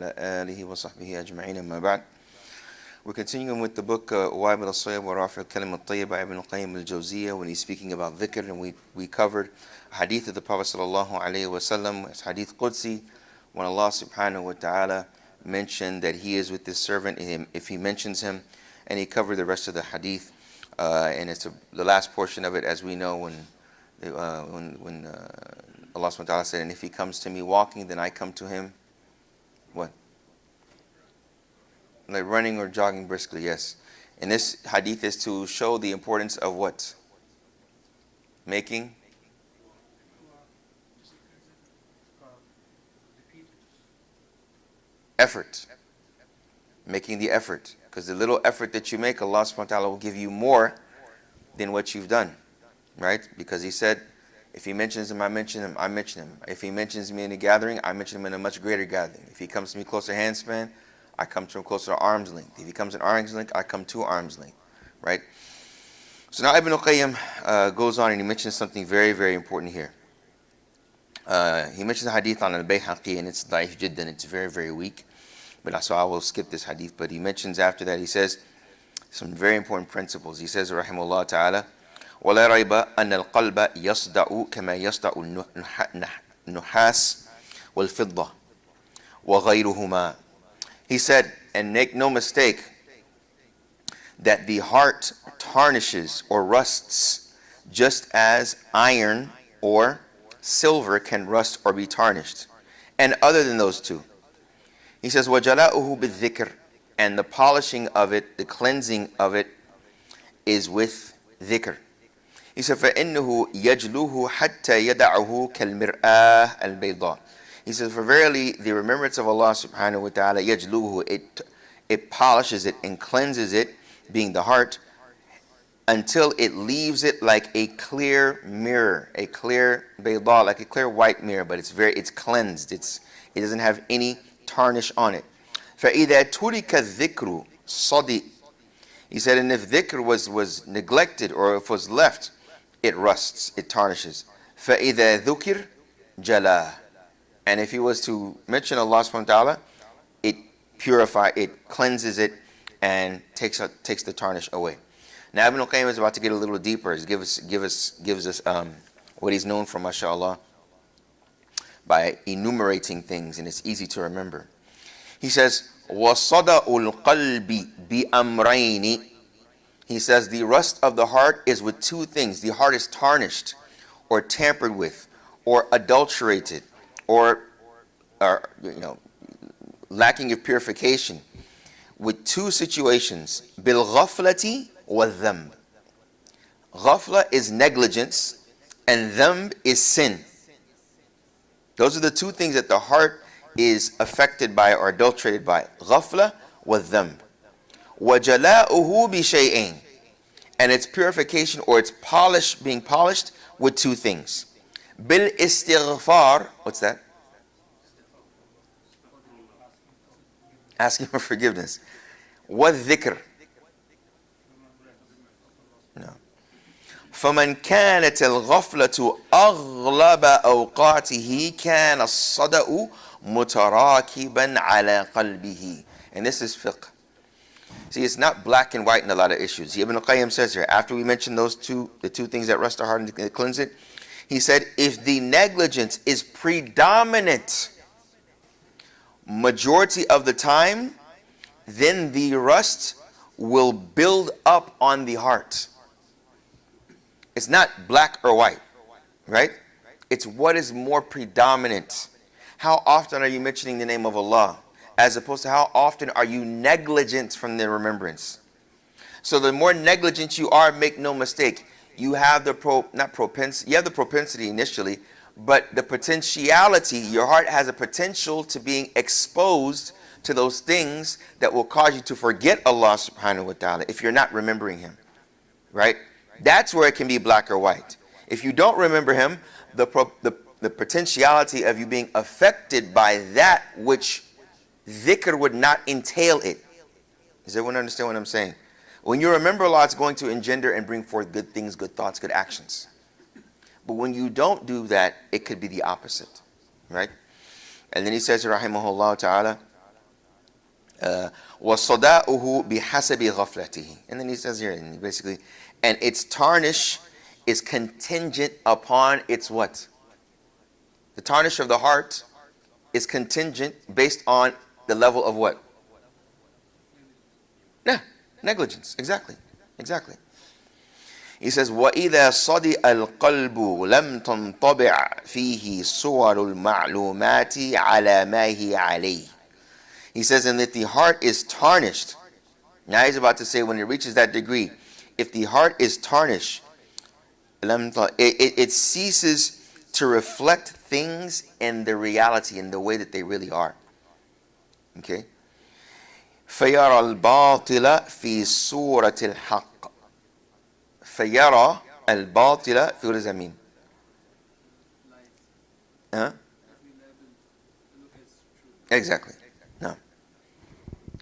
وعلى آله وصحبه أجمعين أما بعد. We're continuing with the book Wabil al-Sayyib wa Rafi al-Kalim al-Tayyib by Ibn al-Qayyim al-Jawziyah, when he's speaking about dhikr, and we covered a hadith of the Prophet sallallahu alayhi wa sallam. It's hadith Qudsi, when Allah subhanahu wa ta'ala mentioned that he is with his servant if he mentions him, and he covered the rest of the hadith, and it's the last portion of it, as we know, when Allah subhanahu wa ta'ala said, and if he comes to me walking, then I come to him, what? Like running or jogging briskly, yes. And this hadith is to show the importance of what? Making effort. Making the effort. Because the little effort that you make, Allah subhanahu wa ta'ala will give you more than what you've done. Right? Because he said, if he mentions him, I mention him, I mention him. If he mentions me in a gathering, I mention him in a much greater gathering. If he comes to me closer handspan, I come to him closer to arm's length. If he comes at arm's length, I come to arm's length. Right? So now Ibn al-Qayyim goes on and he mentions something very, very important here. He mentions a hadith on al-Bayhaqi, and it's daif jiddan, it's very, very weak. But so I will skip this hadith. But he mentions after that, he says some very important principles. He says, rahimahullah ta'ala, وَلَا رَيْبَ أَنَّ الْقَلْبَ يَصْدَأُ كَمَا يَصْدَأُ النُّحَاسِ وَالْفِضَّةِ وَغَيْرُهُمَا. He said, and make no mistake, that the heart tarnishes or rusts just as iron or silver can rust or be tarnished, and other than those two. He says, وَجَلَاؤُهُ بِالذِّكْرِ, and the polishing of it, the cleansing of it, is with dhikr. He said, فَإِنَّهُ يَجْلُوهُ حَتَّى يَدَعُهُ كَالْمِرْآةِ الْبَيْضَاءِ. He says, for verily the remembrance of Allah subhanahu wa ta'ala, يَجْلُوهُ, it polishes it and cleanses it, being the heart, until it leaves it like a clear mirror, a clear bayda, like a clear white mirror, but it's cleansed. It doesn't have any tarnish on it. فَإِذَا تُرِكَ الذِّكْرُ صَدِئ. He said, and if dhikr was neglected or if was left, it rusts, it tarnishes. فَإِذَا ذُكِرْ جَلَى. And if he was to mention Allah subhanahu wa ta'ala, it purifies, it cleanses it, and takes the tarnish away. Now Ibn al-Qayyim is about to get a little deeper. He gives us what he's known for, mashallah, by enumerating things, and it's easy to remember. He says, وَصَدَأُ الْقَلْبِ بِأَمْرَيْنِ. He says the rust of the heart is with two things. The heart is tarnished or tampered with or adulterated or lacking of purification with two situations. بِالْغَفْلَةِ وَالذَّنْبِ. Ghafla is negligence and dhanb is sin. Those are the two things that the heart is affected by or adulterated by. Ghafla wa dhanb. وَجَلَاؤُهُ بِشَيْءٍ. And its purification or its being polished with two things. بِالْإِسْتِغْفَارِ. What's that? Asking for forgiveness. وَالذِّكْر. No. فَمَنْ كَانَتِ الْغَفْلَةُ أَغْلَبَ أَوْقَاتِهِ كَانَ الصَّدَأُ مُتَرَاكِبًا عَلَى قَلْبِهِ. And this is fiqh. See, it's not black and white in a lot of issues. Ibn al-Qayyim says here, after we mentioned the two things that rust our heart and cleanse it, he said, if the negligence is predominant majority of the time, then the rust will build up on the heart. It's not black or white, right? It's what is more predominant. How often are you mentioning the name of Allah, as opposed to how often are you negligent from the remembrance? So the more negligent you are, make no mistake, you have the propensity initially, but the potentiality, your heart has a potential to being exposed to those things that will cause you to forget Allah subhanahu wa ta'ala if you're not remembering Him, right? That's where it can be black or white. If you don't remember Him, the potentiality of you being affected by that which dhikr would not entail it. Does everyone understand what I'm saying? When you remember Allah, it's going to engender and bring forth good things, good thoughts, good actions. But when you don't do that, it could be the opposite, right? And then he says, rahimahullah ta'ala, وَصَدَاؤُهُ بِحَسَبِ غَفْلَتِهِ. And then he says here, and basically, and its tarnish is contingent upon its what? The tarnish of the heart is contingent based on the level of what? Yeah, negligence. Exactly. Exactly. He says, وَإِذَا صَدِئَ الْقَلْبُ لَمْ تَنْطَبِعْ فِيهِ صُوَرُ الْمَعْلُومَاتِ عَلَى مَا هِيَ عَلَيْهِ. He says, and that the heart is tarnished. Now he's about to say, when it reaches that degree, if the heart is tarnished, it ceases to reflect things in the reality, in the way that they really are. Okay? فَيَرَى الْبَاطِلَ فِي صُورَةِ الْحَقِّ. فَيَرَى الْبَاطِلَ. What does that mean? Huh? Exactly. No.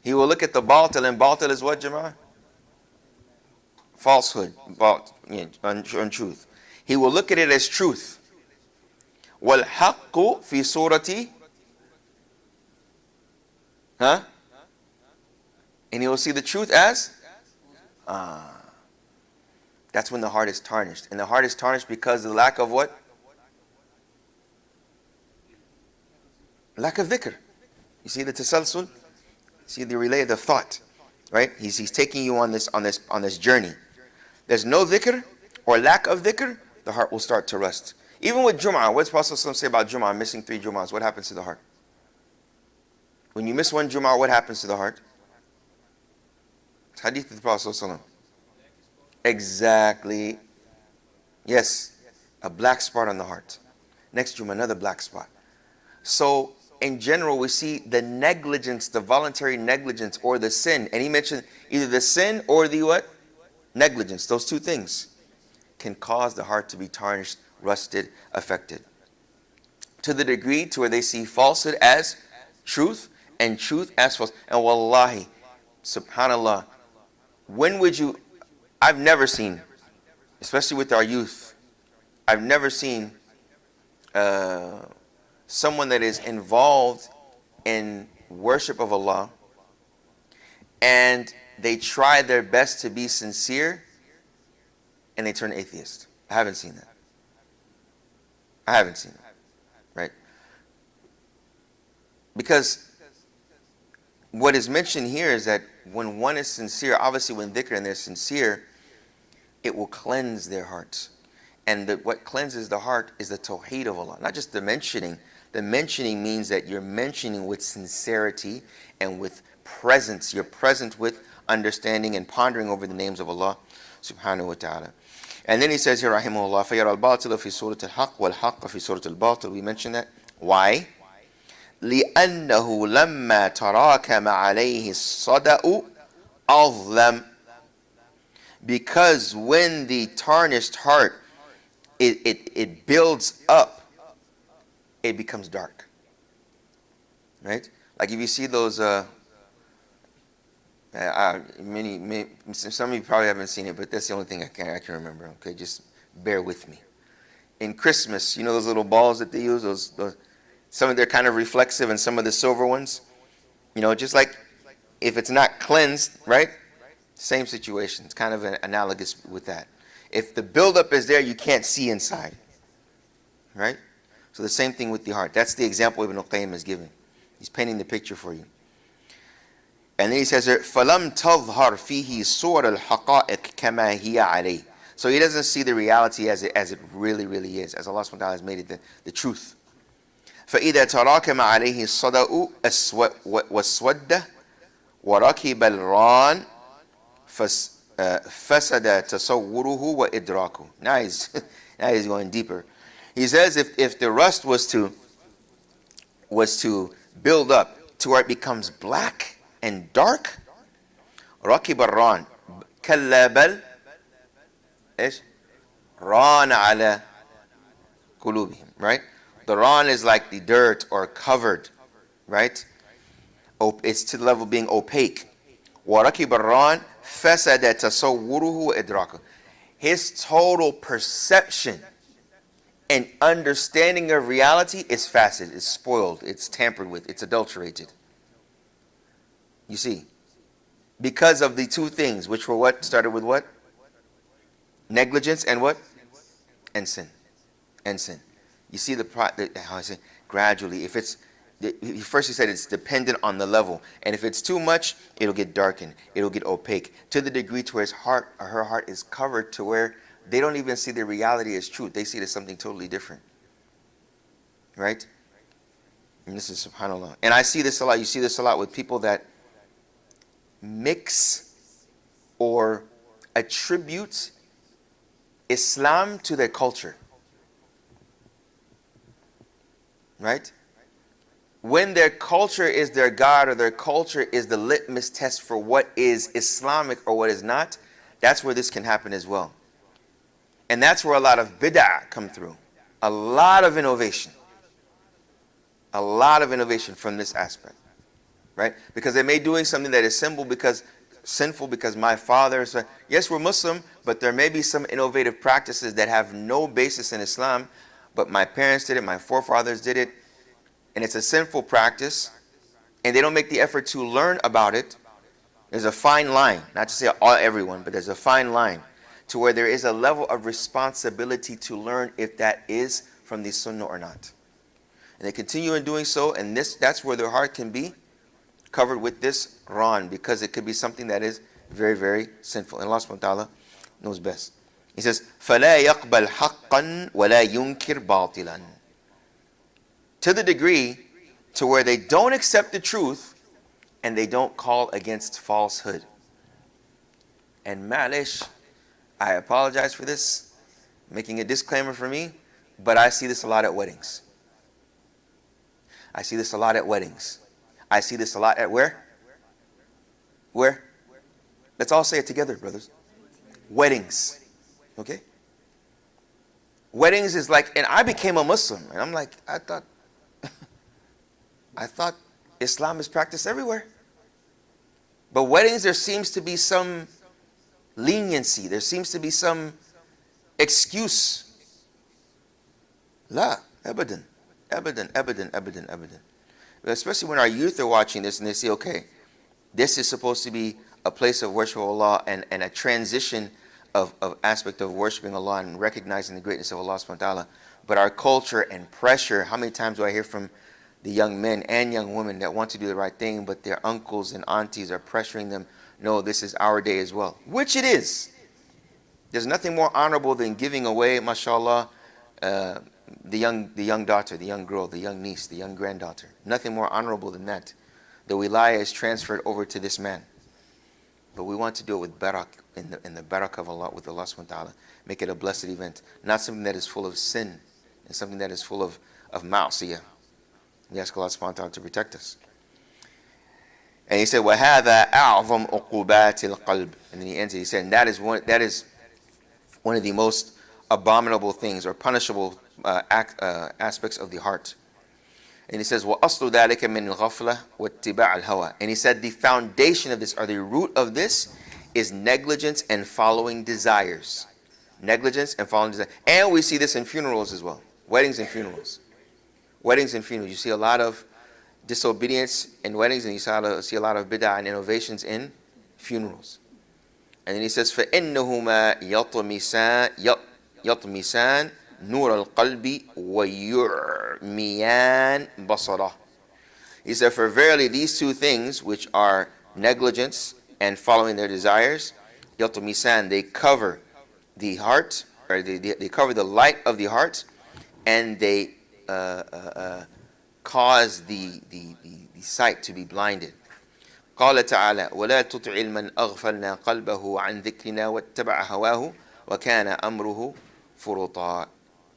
He will look at the batil, and batil is what, Jama'ah? Falsehood, untruth. He will look at it as truth. وَالْحَقُّ فِي صُورَةِ. Huh? And he will see the truth as? That's when the heart is tarnished. And the heart is tarnished because of the lack of what? Lack of dhikr. You see the tasalsul? See the relay of the thought, right? He's taking you on this journey. There's no dhikr or lack of dhikr, the heart will start to rust. Even with Jum'ah, what does Prophet say about Jum'ah, missing 3 Jum'ahs? What happens to the heart? When you miss 1 Jum'ah, what happens to the heart? It's hadith of the Prophet. Exactly. Yes, a black spot on the heart. Next Jum'ah, another black spot. So, in general, we see the negligence, the voluntary negligence, or the sin. And he mentioned either the sin or the what? Negligence. Those 2 things can cause the heart to be tarnished, rusted, affected. To the degree to where they see falsehood as truth and truth as false. And wallahi, subhanallah, when would you... I've never seen, especially with our youth, I've never seen someone that is involved in worship of Allah and they try their best to be sincere and they turn atheist. I haven't seen that. I haven't seen it. Right? Because what is mentioned here is that when one is sincere, obviously when dhikr and they're sincere, it will cleanse their hearts. And what cleanses the heart is the tawheed of Allah. Not just the mentioning. The mentioning means that you're mentioning with sincerity and with presence. You're present with understanding and pondering over the names of Allah subhanahu wa ta'ala. And then he says here, rahimahullah, فَيَرَى الْبَاطِلَ فِي سُورَةِ الْحَقِّ وَالْحَقَّ فِي سُورَةِ الْبَاطِلِ. We mentioned that. Why? لِأَنَّهُ لَمَّا تَرَاكَمَ عَلَيْهِ الصَّدَأُ أَظْلَمُ. Because when the tarnished heart, it builds up, it becomes dark. Right? Like if you see those, some of you probably haven't seen it, but that's the only thing I can remember. Okay, just bear with me. In Christmas, you know those little balls that they use? Those some of them are kind of reflexive and some of the silver ones. You know, just like if it's not cleansed, right? Same situation. It's kind of analogous with that. If the buildup is there, you can't see inside. Right? So the same thing with the heart. That's the example Ibn al-Qayyim is giving. He's painting the picture for you. And then he says here, فَلَمْ تَظْهَرْ فِيهِ صُوَرَ الْحَقَائِقِ كَمَا هِيَ عَلَيْهِ. So he doesn't see the reality as it really, really is, as Allah subhanahu wa ta'ala has made it the truth. فَإِذَا تَرَاكَمَ عَلَيْهِ الصَّدَأُ وَالسْوَدَّةُ وَرَكِبَ الرَّانِ فَسَدَ تَصَوُّرُهُ وَإِدْرَاكُهُ. Now he's going deeper. He says if the rust was to build up to where it becomes black and dark, رَكِبَ الرَّانِ كَلَّا بَلْ إيش رَانَ عَلَى قُلُوبِهِمْ. Right? The ran is like the dirt or covered, right? It's to the level of being opaque. وَرَكِبَ الرَّانِ فَسَدَ تَصَوُّرُهُ وَإِدْرَاكُهُ. His total perception and understanding of reality is fasid, it's spoiled, it's tampered with, it's adulterated. You see, because of the two things, which were what? Started with what? Negligence and what? And sin. And sin. You see how I say gradually. If it's first he said it's dependent on the level, and if it's too much, it'll get darkened, it'll get opaque to the degree to where his heart or her heart is covered to where they don't even see the reality as truth. They see it as something totally different. Right? And this is subhanAllah. And I see this a lot. You see this a lot with people that mix or attribute Islam to their culture. Right? When their culture is their God or their culture is the litmus test for what is Islamic or what is not, that's where this can happen as well. And that's where a lot of bid'ah come through. A lot of innovation. A lot of innovation from this aspect. Right? Because they may be doing something that is sinful because my father is... Yes, we're Muslim, but there may be some innovative practices that have no basis in Islam, but my parents did it, my forefathers did it, and it's a sinful practice, and they don't make the effort to learn about it. There's a fine line, not to say everyone, but there's a fine line to where there is a level of responsibility to learn if that is from the sunnah or not. And they continue in doing so, and that's where their heart can be covered with this ran, because it could be something that is very, very sinful. And Allah subhanahu wa ta'ala knows best. He says, فَلَا يَقْبَلْ حَقًّا وَلَا يُنْكِرْ بَاطِلًا. To the degree to where they don't accept the truth and they don't call against falsehood. And ma'alish, I apologize for this, making a disclaimer for me, but I see this a lot at weddings. I see this a lot at weddings. I see this a lot at where? Where? Let's all say it together, brothers. Weddings. Okay? Weddings is like, and I became a Muslim, and I'm like, I thought Islam is practiced everywhere. But weddings, there seems to be some leniency. There seems to be some excuse. La, abadan, abadan, abadan, abadan, abadan. Especially when our youth are watching this and they say, okay, this is supposed to be a place of worship of Allah and a transition of aspect of worshiping Allah and recognizing the greatness of Allah subhanahu wa ta'ala. But our culture and pressure, how many times do I hear from the young men and young women that want to do the right thing, but their uncles and aunties are pressuring them, no, this is our day as well. Which it is. There's nothing more honorable than giving away, mashallah, the young daughter, the young girl, the young niece, the young granddaughter. Nothing more honorable than that. The wilayah is transferred over to this man. But we want to do it with barak, in the barak of Allah, with Allah subhanahu wa ta'ala. Make it a blessed event. Not something that is full of sin, and something that is full of ma'asiyah. We ask Allah subhanahu wa ta'ala to protect us. And he said, وَهَذَا أَعْظَمْ أُقُوبَاتِ الْقَلْبِ. And then he ends it, he said, and that is one of the most abominable things or punishable aspects of the heart. And he says, وَأَصْلُ ذَلِكَ مِنْ الْغَفْلَةِ وَاتِّبَاعِ الْهَوَى. And he said the foundation of this, or the root of this, is negligence and following desires. Negligence and following desires. And we see this in funerals as well. Weddings and funerals. Weddings and funerals. You see a lot of disobedience in weddings, and you see a lot of bid'ah and innovations in funerals. And then he says, فَإِنَّهُمَا يَطْمِسَانِ نُورَ الْقَلْبِ وَيُعْمِيَانِ بَصَرَهُ. He said, for verily these two things, which are negligence and following their desires, يَطْمِسَانِ, they cover the heart, or they cover the light of the heart, and they cause the sight to be blinded. قال تعالى ولا تطع من أغفلنا قلبه عن ذكرنا واتبع هواه وكان أمره فرطا.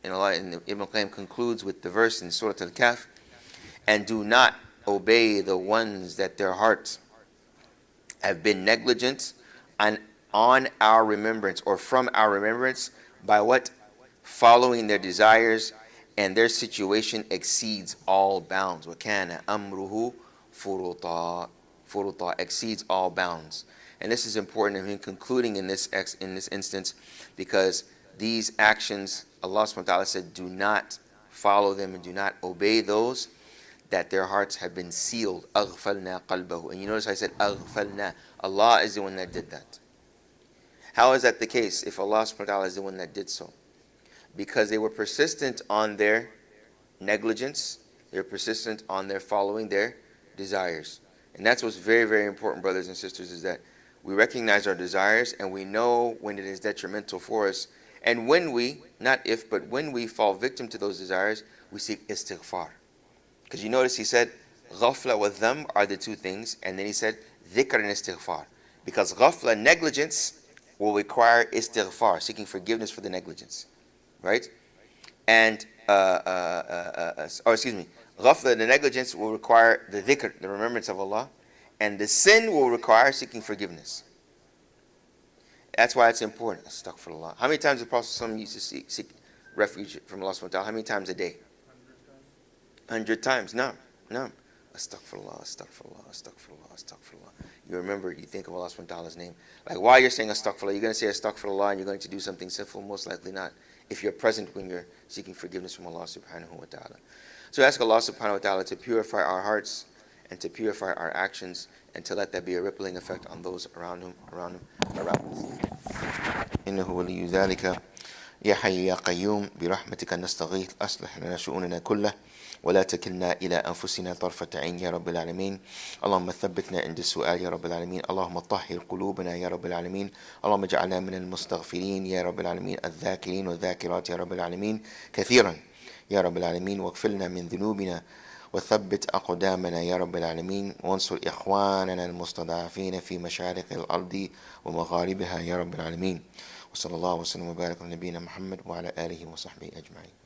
And Ibn Qayyim concludes with the verse in Surah Al-Kahf, and do not obey the ones that their hearts have been negligent on our remembrance, or from our remembrance, by what? Following their desires, and their situation exceeds all bounds. وَكَانَ أَمْرُهُ فُرُطًا. Furuta, exceeds all bounds. And this is important in concluding in this instance, because these actions, Allah subhanahu wa ta'ala said, do not follow them and do not obey those. that their hearts have been sealed. أغفلنا قلبه. And you notice I said أغفلنا. Allah is the one that did that. How is that the case if Allah subhanahu wa ta'ala is the one that did so? Because they were persistent on their negligence. They were persistent on their following their desires. And that's what's very, very important, brothers and sisters, is that we recognize our desires and we know when it is detrimental for us. And when we, not if, but when we fall victim to those desires, we seek istighfar. Because you notice he said, ghafla wa dham are the two things. And then he said, dhikr and istighfar. Because ghafla, negligence, will require istighfar, seeking forgiveness for the negligence. Right? And, ghafla, the negligence, will require the dhikr, the remembrance of Allah. And the sin will require seeking forgiveness. That's why it's important. Astaghfirullah. How many times the Prophet used to seek refuge from Allah subhanahu wa ta'ala? How many times a day? 100 times. No. Astaghfirullah, astaghfirullah, astaghfirullah, astaghfirullah. You remember, you think of Allah subhanahu wa ta'ala's name. Like while you're saying astaghfirullah, you're going to say astaghfirullah and you're going to do something sinful? Most likely not. If you're present when you're seeking forgiveness from Allah subhanahu wa ta'ala. So ask Allah subhanahu wa ta'ala to purify our hearts and to purify our actions and to let that be a rippling effect on those around us. إنه ولي ذلك يا حي يا قيوم برحمتك نستغيث أصلح لنا شؤوننا كله ولا تكلنا إلى أنفسنا طرفة عين يا رب العالمين. اللهم ثبتنا عند السؤال يا رب العالمين. اللهم طهر قلوبنا يا رب العالمين. اللهم اجعلنا من المستغفرين يا رب العالمين، الذاكرين والذاكرات يا رب العالمين كثيرا يا رب العالمين، واغفر لنا من ذنوبنا وثبت أقدامنا يا رب العالمين، وانصر إخواننا المستضعفين في مشارق الأرض ومغاربها يا رب العالمين. وصلى الله وسلم وبارك على نبينا محمد وعلى آله وصحبه أجمعين.